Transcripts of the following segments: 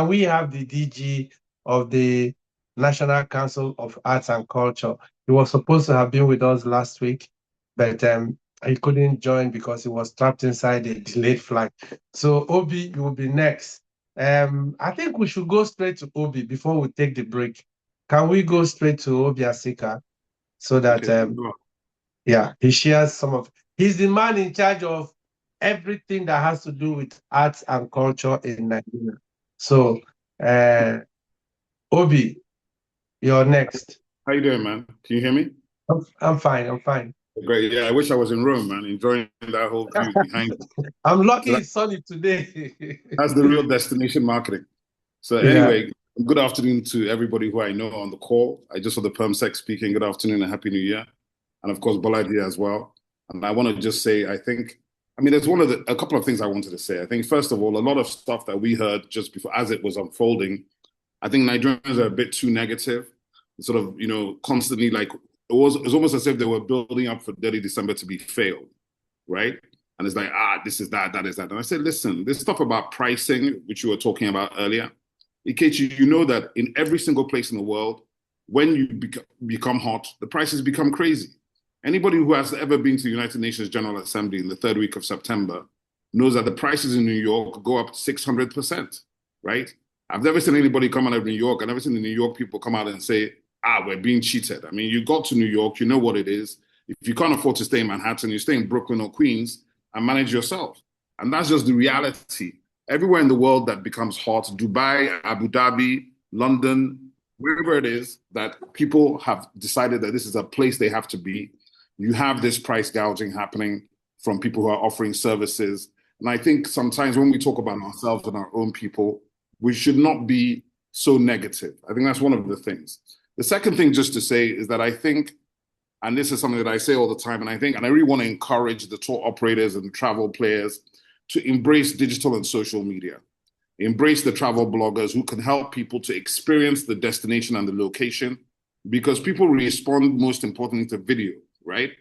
we have the DG of the National Council of Arts and Culture. He was supposed to have been with us last week, but he couldn't join because he was trapped inside a delayed flight. So Obi, you will be next. I think we should go straight to Obi before we take the break. Can we go straight to Obi Asika so that Okay. yeah, he shares some of he's the man in charge of everything that has to do with arts and culture in Nigeria. So uh Obi, you're next. How you doing, man? Can you hear me? I'm fine, I'm fine. Great. Yeah, I wish I was in Rome, man, enjoying that whole view behind you. I'm So lucky it's sunny today. that's the real destination marketing. So Yeah. anyway, good afternoon to everybody who I know on the call. I just saw the perm sec speaking. Good afternoon and happy new year. And of course, Balaji as well. And I want to just say, there's a couple of things I wanted to say. I think, first of all, a lot of stuff that we heard just before, as it was unfolding, I think Nigerians are a bit too negative, sort of, constantly like, it's almost as if they were building up for Detty December to be failed, right? And it's like, this is that, that is that. And I said, listen, this stuff about pricing, which you were talking about earlier, Ikechi, you know that in every single place in the world, when you become hot, the prices become crazy. Anybody who has ever been to the United Nations General Assembly in the third week of September knows that the prices in New York go up 600%, right? I've never seen anybody come out of New York. I've never seen the New York people come out and say, we're being cheated. I mean, you got to New York, you know what it is. If you can't afford to stay in Manhattan, you stay in Brooklyn or Queens and manage yourself. And that's just the reality. Everywhere in the world that becomes hot, Dubai, Abu Dhabi, London, wherever it is that people have decided that this is a place they have to be, you have this price gouging happening from people who are offering services. And I think sometimes when we talk about ourselves and our own people, we should not be so negative. I think that's one of the things. The second thing just to say is that I think, and this is something that I say all the time, and I really want to encourage the tour operators and travel players to embrace digital and social media. Embrace the travel bloggers who can help people to experience the destination and the location, because people respond most importantly to video, right?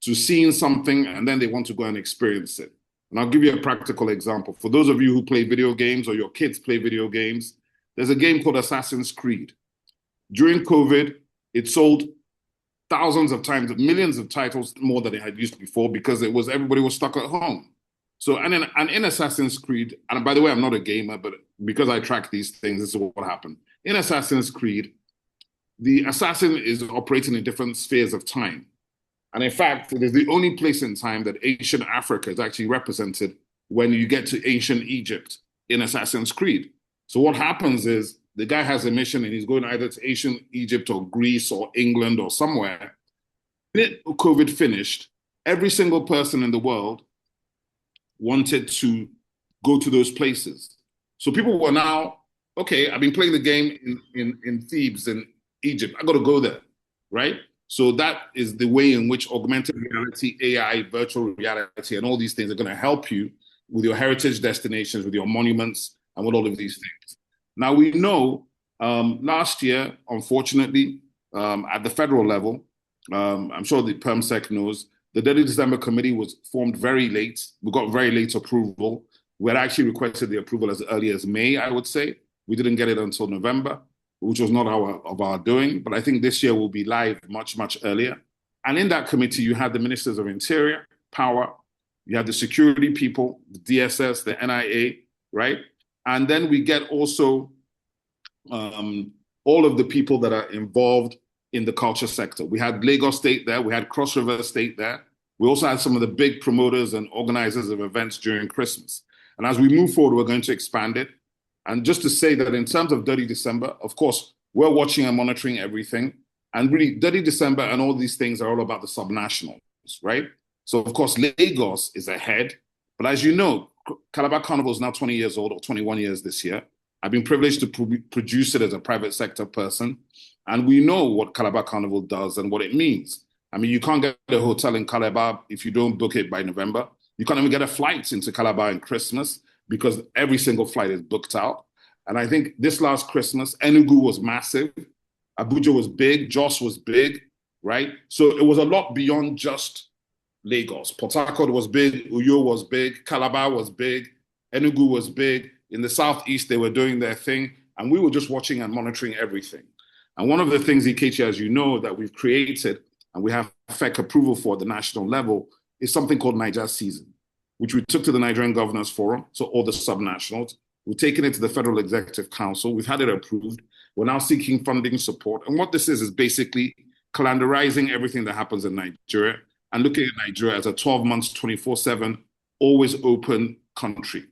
To seeing something and then they want to go and experience it. And I'll give you a practical example. For those of you who play video games or your kids play video games, there's a game called Assassin's Creed. During COVID, it sold thousands of times, millions of titles more than it had used before because everybody was stuck at home. So, and in Assassin's Creed, and by the way, I'm not a gamer, but because I track these things, this is what happened. In Assassin's Creed, the assassin is operating in different spheres of time. And in fact, it is the only place in time that ancient Africa is actually represented when you get to ancient Egypt in Assassin's Creed. So what happens is the guy has a mission and he's going either to ancient Egypt or Greece or England or somewhere. When COVID finished, every single person in the world wanted to go to those places. So people were now, okay, I've been playing the game in Thebes in Egypt. I got to go there, right? So that is the way in which augmented reality, AI, virtual reality, and all these things are going to help you with your heritage destinations, with your monuments, and with all of these things. Now, we know last year, unfortunately, at the federal level, I'm sure the PermSec knows, the Detty December committee was formed very late. We got very late approval. We had actually requested the approval as early as May, I would say. We didn't get it until November, which was not of our doing. But I think this year will be live much, much earlier. And in that committee, you had the ministers of Interior, Power, you had the security people, the DSS, the NIA, right? And then we get also all of the people that are involved in the culture sector. We had Lagos State there, we had Cross River State there. We also had some of the big promoters and organizers of events during Christmas. And as we move forward, we're going to expand it. And just to say that in terms of Detty December, of course, we're watching and monitoring everything. And really, Detty December and all these things are all about the subnationals, right? So, of course, Lagos is ahead. But as you know, Calabar Carnival is now 20 years old, or 21 years this year. I've been privileged to produce it as a private sector person. And we know what Calabar Carnival does and what it means. I mean, you can't get a hotel in Calabar if you don't book it by November. You can't even get a flight into Calabar in Christmas because every single flight is booked out. And I think this last Christmas, Enugu was massive. Abuja was big. Jos was big, right? So it was a lot beyond just Lagos. Port Harcourt was big. Uyo was big. Calabar was big. Enugu was big. In the Southeast, they were doing their thing, and we were just watching and monitoring everything. And one of the things, Ikechi, as you know, that we've created and we have FEC approval for at the national level is something called Niger Season, which we took to the Nigerian Governors Forum, so all the subnationals. We've taken it to the Federal Executive Council. We've had it approved. We're now seeking funding support. And what this is basically calendarizing everything that happens in Nigeria and looking at Nigeria as a 12 months, 24/7, always open country.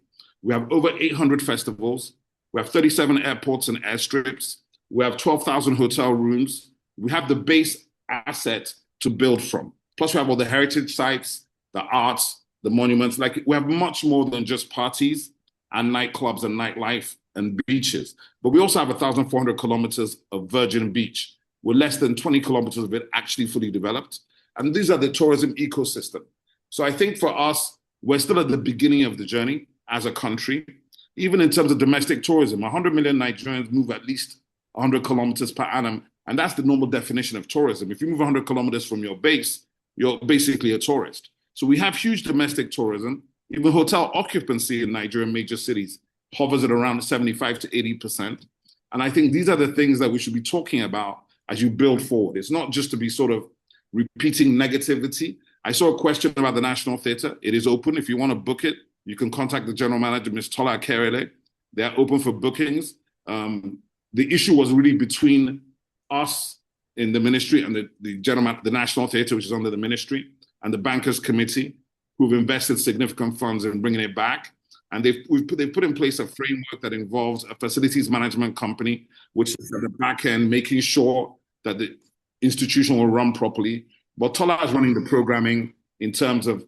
We have over 800 festivals. We have 37 airports and airstrips. We have 12,000 hotel rooms. We have the base asset to build from. Plus we have all the heritage sites, the arts, the monuments. Like, we have much more than just parties and nightclubs and nightlife and beaches. But we also have 1,400 kilometers of virgin beach, with less than 20 kilometers of it actually fully developed. And these are the tourism ecosystem. So I think for us, we're still at the beginning of the journey as a country. Even in terms of domestic tourism, 100 million Nigerians move at least 100 kilometers per annum. And that's the normal definition of tourism. If you move 100 kilometers from your base, you're basically a tourist. So we have huge domestic tourism. Even hotel occupancy in Nigerian major cities hovers at around 75 to 80%. And I think these are the things that we should be talking about as you build forward. It's not just to be sort of repeating negativity. I saw a question about the National Theatre. It is open. If you want to book it, you can contact the general manager, Ms. Tola Kerele. They are open for bookings. The issue was really between us in the ministry and the National Theatre, which is under the ministry, and the Bankers Committee, who've invested significant funds in bringing it back. And they've put in place a framework that involves a facilities management company, which is at the back end, making sure that the institution will run properly. But Tola is running the programming in terms of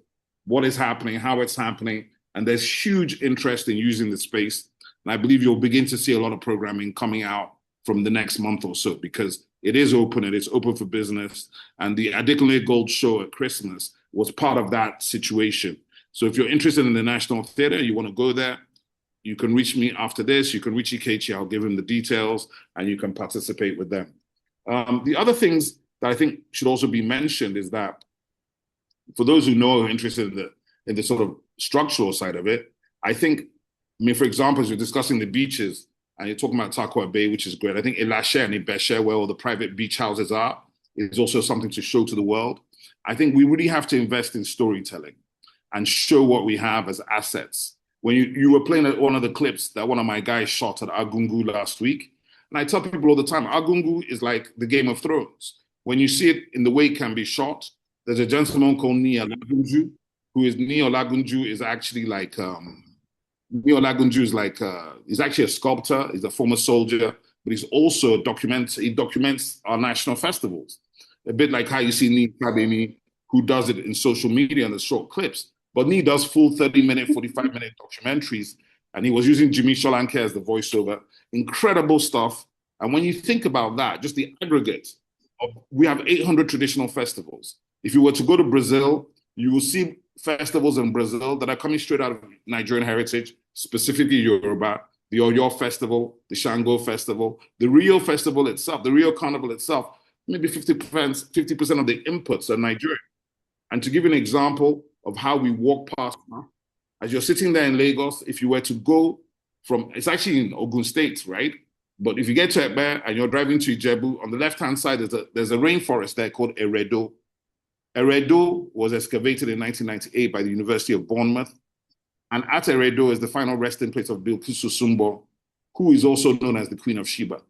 what is happening, how it's happening, and there's huge interest in using the space. And I believe you'll begin to see a lot of programming coming out from the next month or so, because it is open and it's open for business. And the Adekunle Gold Show at Christmas was part of that situation. So if you're interested in the National Theatre, you want to go there, you can reach me after this. You can reach Ikechi, I'll give him the details, and you can participate with them. The other things that I think should also be mentioned is that for those who know are interested in the sort of structural side of it, I think, for example, as you're discussing the beaches and you're talking about Takwa Bay, which is great. I think Elashe and Ibeshe, where all the private beach houses are, is also something to show to the world. I think we really have to invest in storytelling and show what we have as assets. When you were playing one of the clips that one of my guys shot at Agungu last week, and I tell people all the time, Agungu is like the Game of Thrones. When you see it in the way it can be shot, there's a gentleman called Ni Olagunju, Ni Olagunju is actually like, Ni Olagunju is like, he's actually a sculptor, he's a former soldier, but he's also he documents our national festivals. A bit like how you see Ni Kademi, who does it in social media and the short clips. But Ni does full 30-minute, 45-minute documentaries, and he was using Jimmy Sholanke as the voiceover. Incredible stuff. And when you think about that, just the aggregate we have 800 traditional festivals. If you were to go to Brazil, you will see festivals in Brazil that are coming straight out of Nigerian heritage, specifically Yoruba, the Oyo Festival, the Shango Festival, the Rio Festival itself, the Rio Carnival itself, maybe 50% of the inputs are Nigerian. And to give you an example of how we walk past now, as you're sitting there in Lagos, if you were to go from, it's actually in Ogun State, right? But if you get to Ekpe and you're driving to Ijebu, on the left-hand side, there's a rainforest there called Eredo. Eredo was excavated in 1998 by the University of Bournemouth. And at Eredo is the final resting place of Bilkisu Sumbo, who is also known as the Queen of Sheba.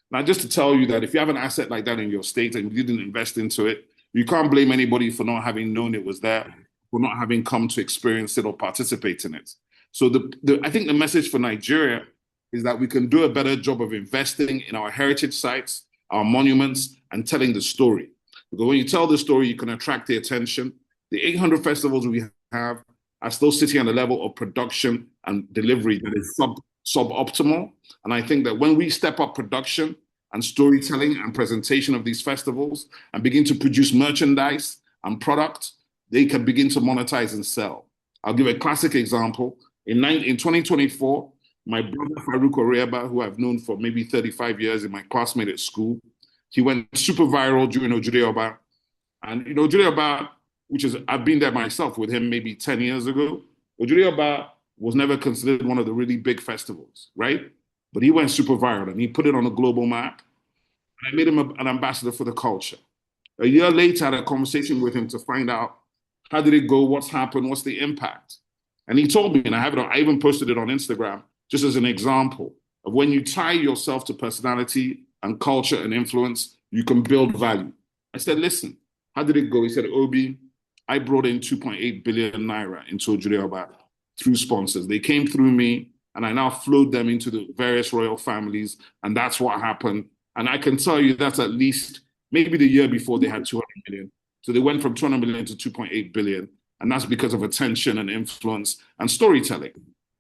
Now, just to tell you that if you have an asset like that in your state and you didn't invest into it, you can't blame anybody for not having known it was there, for not having come to experience it or participate in it. So I think the message for Nigeria is that we can do a better job of investing in our heritage sites, our monuments, and telling the story. Because when you tell the story, you can attract the attention. The 800 festivals we have are still sitting at a level of production and delivery that is suboptimal. And I think that when we step up production and storytelling and presentation of these festivals and begin to produce merchandise and product, they can begin to monetize and sell. I'll give a classic example. In 2024, my brother Farouk Oreba, who I've known for maybe 35 years, and my classmate at school, he went super viral during Ojure Oba. And Ojure Oba, I've been there myself with him maybe 10 years ago. Ojure Oba was never considered one of the really big festivals, right? But he went super viral and he put it on a global map. And I made him an ambassador for the culture. A year later, I had a conversation with him to find out how did it go, what's happened, what's the impact. And he told me, and I even posted it on Instagram, just as an example of when you tie yourself to personality and culture and influence, you can build value. I said, listen, how did it go? He said, Obi, I brought in 2.8 billion naira into Ojurioba through sponsors. They came through me, and I now flowed them into the various royal families, and that's what happened. And I can tell you that's at least maybe the year before they had 200 million. So they went from 200 million to 2.8 billion. And that's because of attention and influence and storytelling.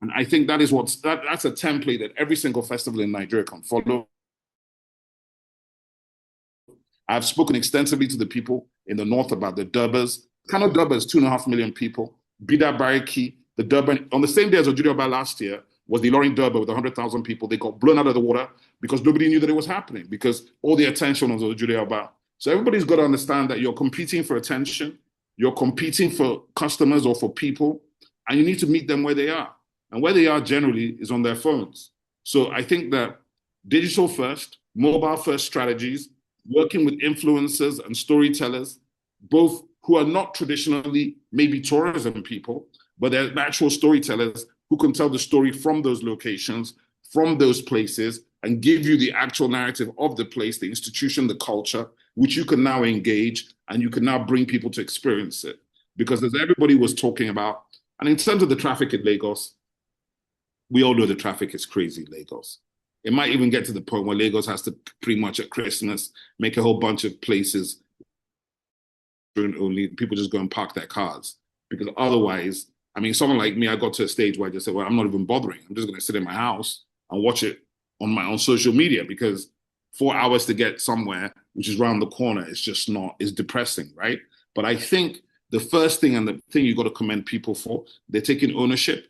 And I think that is that's a template that every single festival in Nigeria can follow. I've spoken extensively to the people in the north about the Durbers. Kano Durbers, 2.5 million people. Bida Bariki, the Durban, on the same day as Ojurioba last year, was the Ilorin Durbar with 100,000 people. They got blown out of the water because nobody knew that it was happening because all the attention was on Ojurioba. So everybody's got to understand that you're competing for attention, you're competing for customers or for people, and you need to meet them where they are. And where they are generally is on their phones. So I think that digital first, mobile first strategies, working with influencers and storytellers, both who are not traditionally maybe tourism people, but they're actual storytellers who can tell the story from those locations, from those places, and give you the actual narrative of the place, the institution, the culture, which you can now engage and you can now bring people to experience it. Because as everybody was talking about, and in terms of the traffic in Lagos, we all know the traffic is crazy in Lagos. It might even get to the point where Lagos has to pretty much at Christmas make a whole bunch of places only people just go and park their cars. Because otherwise, I mean, someone like me, I got to a stage where I just said, well, I'm not even bothering. I'm just going to sit in my house and watch it on my own social media because 4 hours to get somewhere, which is around the corner, is just not, is depressing, right? But I think the first thing and the thing you got to commend people for, they're taking ownership.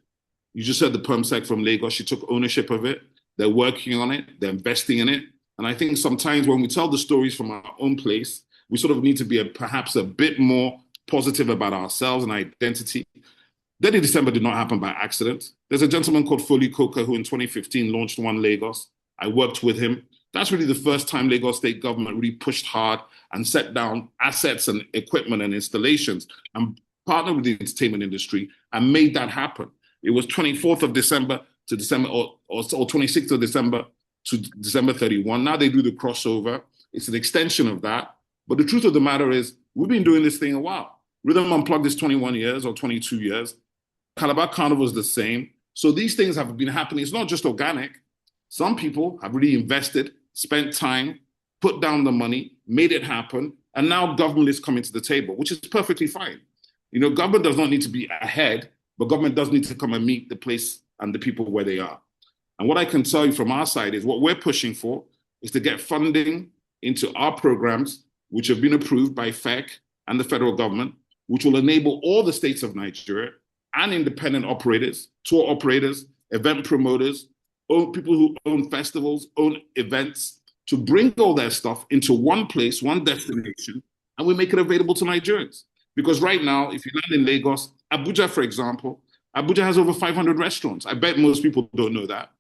You just heard the PermSec from Lagos. She took ownership of it. They're working on it. They're investing in it. And I think sometimes when we tell the stories from our own place, we sort of need to be perhaps a bit more positive about ourselves and identity. Detty December did not happen by accident. There's a gentleman called Foley Coker who in 2015 launched One Lagos. I worked with him. That's really the first time Lagos state government really pushed hard and set down assets and equipment and installations and partnered with the entertainment industry and made that happen. It was 24th of December to December or 26th of December to December 31. Now they do the crossover. It's an extension of that. But the truth of the matter is we've been doing this thing a while. Rhythm Unplugged is 21 years or 22 years. Calabar Carnival is the same. So these things have been happening. It's not just organic. Some people have really invested, spent time, put down the money, made it happen, and now government is coming to the table, which is perfectly fine. You know, government does not need to be ahead, but government does need to come and meet the place and the people where they are. And what I can tell you from our side is what we're pushing for is to get funding into our programs, which have been approved by FEC and the federal government, which will enable all the states of Nigeria and independent operators, tour operators, event promoters, people who own festivals, own events, to bring all their stuff into one place, one destination, and we make it available to Nigerians. Because right now, if you land in Lagos, Abuja, for example, Abuja has over 500 restaurants. I bet most people don't know that.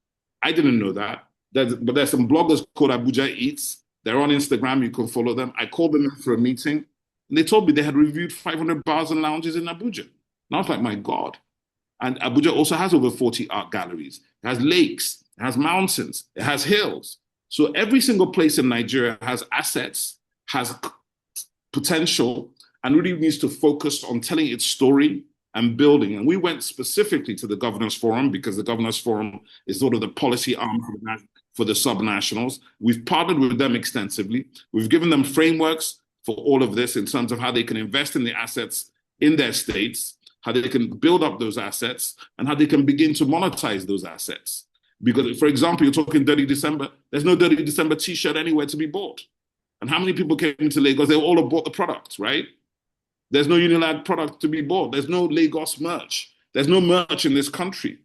I didn't know that. But there's some bloggers called Abuja Eats. They're on Instagram. You can follow them. I called them in for a meeting, and they told me they had reviewed 500 bars and lounges in Abuja. And I was like, my God. And Abuja also has over 40 art galleries. It has lakes. It has mountains. It has hills. So every single place in Nigeria has assets, has potential, and really needs to focus on telling its story and building. And we went specifically to the Governors Forum because the Governors Forum is sort of the policy arm for the subnationals. We've partnered with them extensively. We've given them frameworks for all of this in terms of how they can invest in the assets in their states, how they can build up those assets, and how they can begin to monetize those assets. Because, for example, you're talking Detty December. There's no Detty December t-shirt anywhere to be bought. And how many people came to Lagos? They all have bought the product, right? There's no Unilag product to be bought. There's no Lagos merch. There's no merch in this country.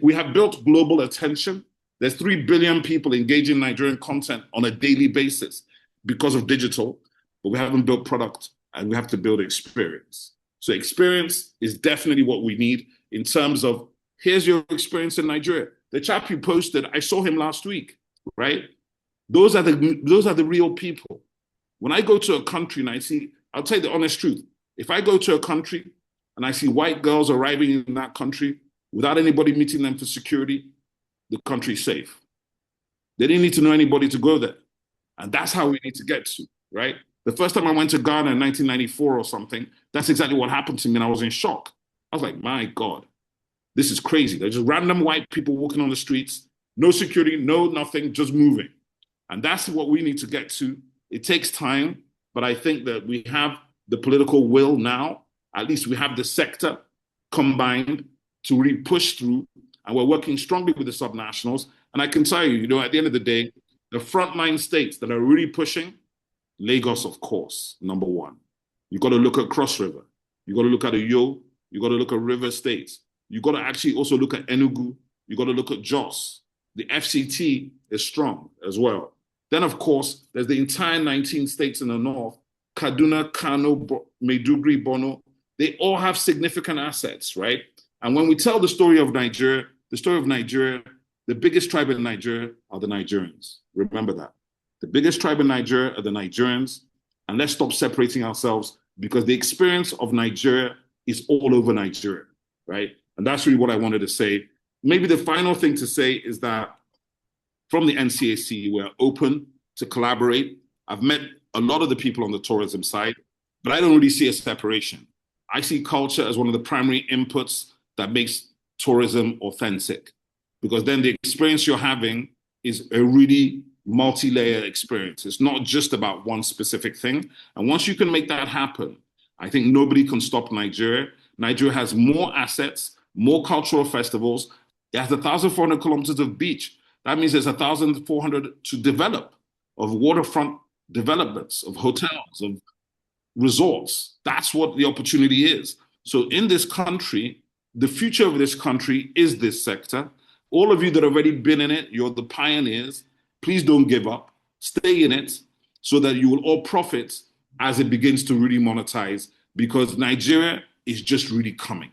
We have built global attention. There's 3 billion people engaging Nigerian content on a daily basis because of digital, but we haven't built product and we have to build experience. So experience is definitely what we need in terms of Here's your experience in Nigeria. The chap you posted, I saw him last week, right? Those are the real people. When I go to a country and I see, I'll tell you the honest truth. If I go to a country and I see white girls arriving in that country without anybody meeting them for security, the country's safe. They didn't need to know anybody to go there. And that's how we need to get to, right? The first time I went to Ghana in 1994 or something, that's exactly what happened to me, and I was in shock. I was like, my God, this is crazy. They're just random white people walking on the streets, no security, no nothing, just moving. And that's what we need to get to. It takes time, but I think that we have the political will now. At least we have the sector combined to really push through, and we're working strongly with the subnationals. And I can tell you, at the end of the day, the frontline states that are really pushing, Lagos, of course, number one. You got to look at Cross River. You got to look at Uyo. You got to look at River States. You got to actually also look at Enugu. You got to look at Jos. The FCT is strong as well. Then, of course, there's the entire 19 states in the north, Kaduna, Kano, Maiduguri, Borno. They all have significant assets, right? And when we tell the story of Nigeria, the biggest tribe in Nigeria are the Nigerians. Remember that. The biggest tribe in Nigeria are the Nigerians. And let's stop separating ourselves, because the experience of Nigeria is all over Nigeria, right? And that's really what I wanted to say. Maybe the final thing to say is that from the NCAC, we're open to collaborate. I've met a lot of the people on the tourism side, but I don't really see a separation. I see culture as one of the primary inputs that makes tourism authentic, because then the experience you're having is a really multi-layer experience. It's not just about one specific thing. And once you can make that happen, I think nobody can stop Nigeria. Nigeria has more assets, more cultural festivals. It has 1,400 kilometers of beach. That means there's 1,400 to develop, of waterfront developments, of hotels, of resorts. That's what the opportunity is. So in this country, the future of this country is this sector. All of you that have already been in it, you're the pioneers. Please don't give up. Stay in it so that you will all profit as it begins to really monetize, because Nigeria is just really coming.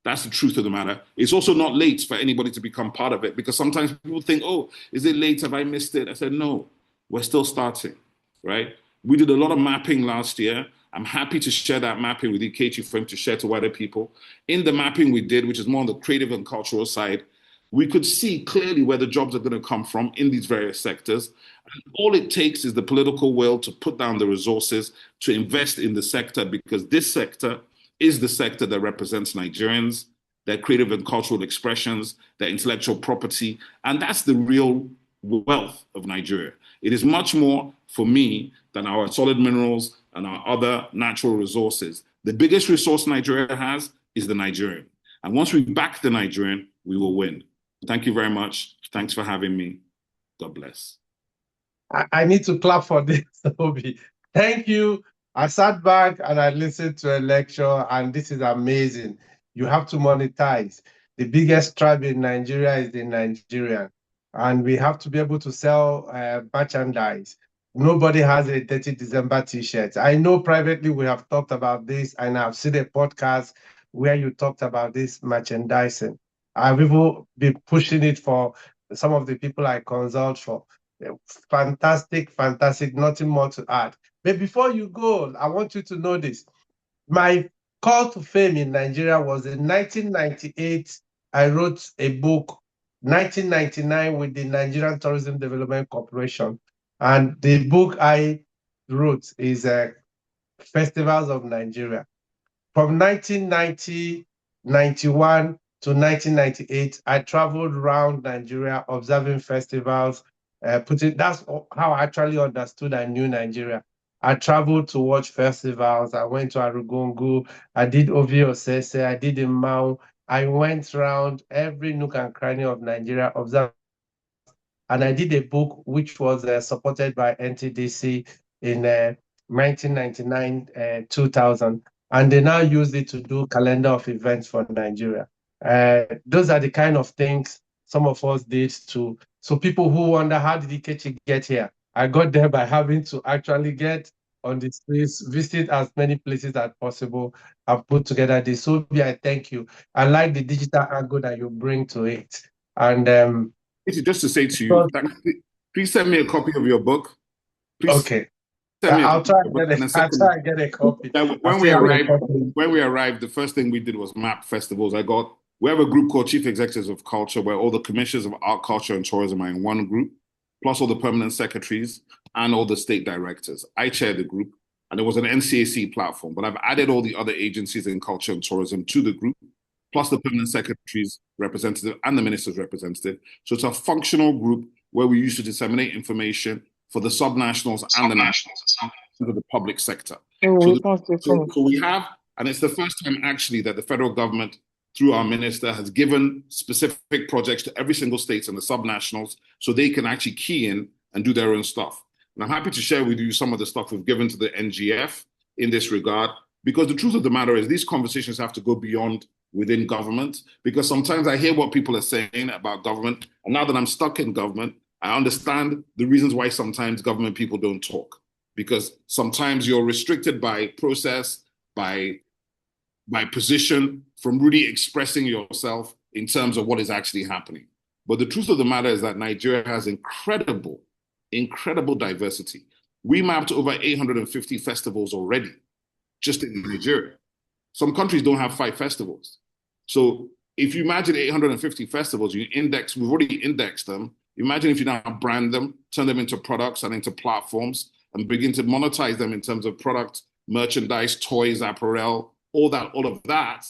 That's the truth of the matter. It's also not late for anybody to become part of it, because sometimes people think, oh, is it late? Have I missed it? I said, no, we're still starting, right? We did a lot of mapping last year. I'm happy to share that mapping with Ikechi for him to share to wider people. In the mapping we did, which is more on the creative and cultural side, we could see clearly where the jobs are going to come from in these various sectors. And all it takes is the political will to put down the resources to invest in the sector, because this sector is the sector that represents Nigerians, their creative and cultural expressions, their intellectual property. And that's the real wealth of Nigeria. It is much more, for me, than our solid minerals and our other natural resources. The biggest resource Nigeria has is the Nigerian. And once we back the Nigerian, we will win. Thank you very much. Thanks for having me. God bless. I need to clap for this, Obi. Thank you. I sat back and I listened to a lecture, and this is amazing. You have to monetize. The biggest tribe in Nigeria is the Nigerian, and we have to be able to sell merchandise. Nobody has a Detty December t-shirt. I know privately we have talked about this, and I've seen a podcast where you talked about this merchandising. I've even been pushing it for some of the people I consult for. Fantastic, fantastic. Nothing more to add. But before you go, I want you to know this. My call to fame in Nigeria was in 1998. I wrote a book, 1999, with the Nigerian Tourism Development Corporation. And the book I wrote is Festivals of Nigeria. From 1990, 91 to 1998, I traveled around Nigeria observing festivals. That's how I actually understood I knew Nigeria. I traveled to watch festivals. I went to Arugungu. I did Obi Asika. I did Imau. I went around every nook and cranny of Nigeria, observed, and I did a book which was supported by NTDC in 1999, 2000, and they now use it to do calendar of events for Nigeria. Those are the kind of things some of us did to. So people who wonder, how did Ikechi get here? I got there by having to actually get on the streets, visit as many places as possible, and put together this. Obi, I thank you. I like the digital angle that you bring to it. And Just to say to you, so- please send me a copy of your book. Please okay, send me a I'll copy of try your and book. get And a, then I'll secondly, try and get a copy. I'll when still we have a arrived, copy. the first thing we did was map festivals. We have a group called Chief Executives of Culture, where all the commissioners of art, culture, and tourism are in one group, plus all the permanent secretaries and all the state directors. I chair the group, and it was an NCAC platform, but I've added all the other agencies in culture and tourism to the group, plus the permanent secretaries representative and the minister's representative. So it's a functional group where we used to disseminate information for the subnationals and the nationals of the public sector. So we have, and it's the first time actually that the federal government, through our minister, has given specific projects to every single state and the subnationals so they can actually key in and do their own stuff. And I'm happy to share with you some of the stuff we've given to the NGF in this regard, because the truth of the matter is these conversations have to go beyond within government, because sometimes I hear what people are saying about government, and now that I'm stuck in government, I understand the reasons why sometimes government people don't talk, because sometimes you're restricted by process, by position, from really expressing yourself in terms of what is actually happening. But the truth of the matter is that Nigeria has incredible diversity. We mapped over 850 festivals already, just in Nigeria. Some countries don't have 5 festivals. So if you imagine 850 festivals, we've already indexed them. Imagine if you now brand them, turn them into products and into platforms, and begin to monetize them in terms of product, merchandise, toys, apparel, all of that.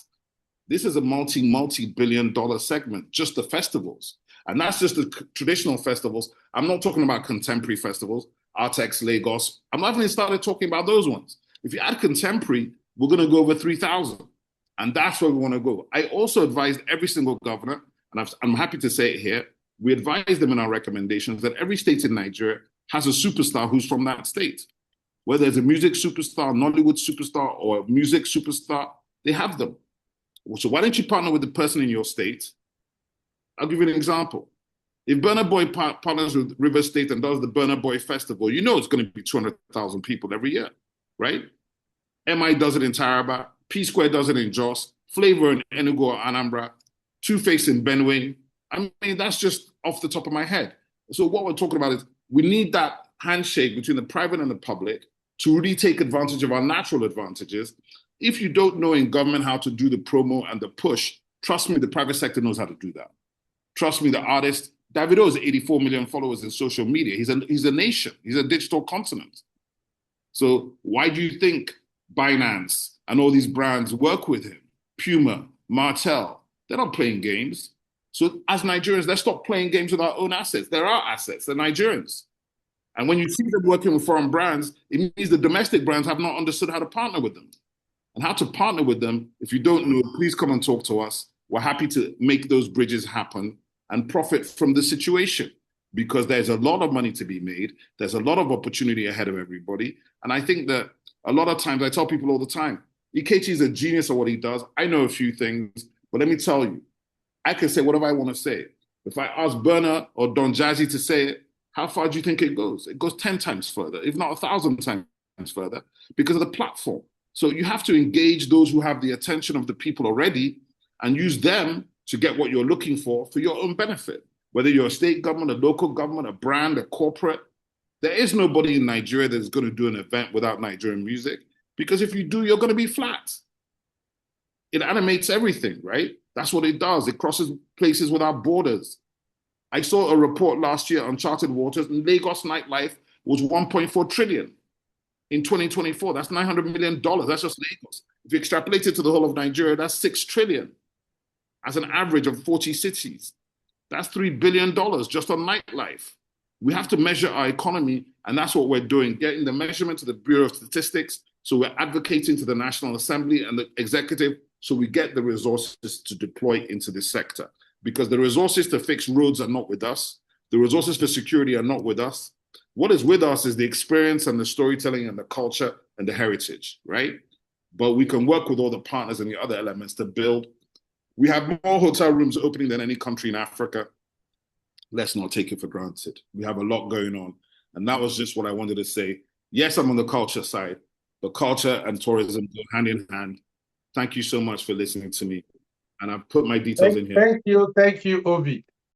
This is a multi-billion dollar segment, just the festivals. And that's just the traditional festivals. I'm not talking about contemporary festivals, Artex, Lagos. I'm not even started talking about those ones. If you add contemporary, we're going to go over 3,000. And that's where we want to go. I also advised every single governor, and I'm happy to say it here, we advised them in our recommendations that every state in Nigeria has a superstar who's from that state. Whether it's a music superstar, Nollywood superstar, or a music superstar, they have them. So why don't you partner with the person in your state? I'll give you an example. If Burna Boy partners with River State and does the Burna Boy Festival, you know it's going to be 200,000 people every year, right? MI does it in Taraba, P Square does it in Jos, Flavor in Enugu or Anambra, Two Face in Benue. I mean, that's just off the top of my head. So what we're talking about is we need that handshake between the private and the public to really take advantage of our natural advantages. If you don't know in government how to do the promo and the push, trust me, the private sector knows how to do that. Trust me, the artist, Davido has 84 million followers in social media. He's a nation. He's a digital continent. So why do you think Binance and all these brands work with him? Puma, Martell, they're not playing games. So as Nigerians, let's stop playing games with our own assets. They're our assets, they're Nigerians. And when you see them working with foreign brands, it means the domestic brands have not understood how to partner with them. And how to partner with them, if you don't know, please come and talk to us. We're happy to make those bridges happen and profit from the situation, because there's a lot of money to be made. There's a lot of opportunity ahead of everybody. And I think that a lot of times, I tell people all the time, Ikechi is a genius at what he does. I know a few things, but let me tell you, I can say whatever I want to say. If I ask Burner or Don Jazzy to say it, how far do you think it goes? It goes 10 times further, if not 1,000 times further, because of the platform. So you have to engage those who have the attention of the people already and use them to get what you're looking for your own benefit. Whether you're a state government, a local government, a brand, a corporate, there is nobody in Nigeria that's going to do an event without Nigerian music, because if you do, you're going to be flat. It animates everything, right? That's what it does. It crosses places without borders. I saw a report last year on Chartered Waters, and Lagos nightlife was 1.4 trillion in 2024. That's $900 million. That's just Lagos. If you extrapolate it to the whole of Nigeria, that's 6 trillion as an average of 40 cities. That's $3 billion just on nightlife. We have to measure our economy, and that's what we're doing, getting the measurement to the Bureau of Statistics. So we're advocating to the National Assembly and the executive so we get the resources to deploy into this sector. Because the resources to fix roads are not with us. The resources for security are not with us. What is with us is the experience and the storytelling and the culture and the heritage, right? But we can work with all the partners and the other elements to build. We have more hotel rooms opening than any country in Africa. Let's not take it for granted. We have a lot going on. And that was just what I wanted to say. Yes, I'm on the culture side, but culture and tourism go hand in hand. Thank you so much for listening to me. And I've put my details in here. Thank you, Obi.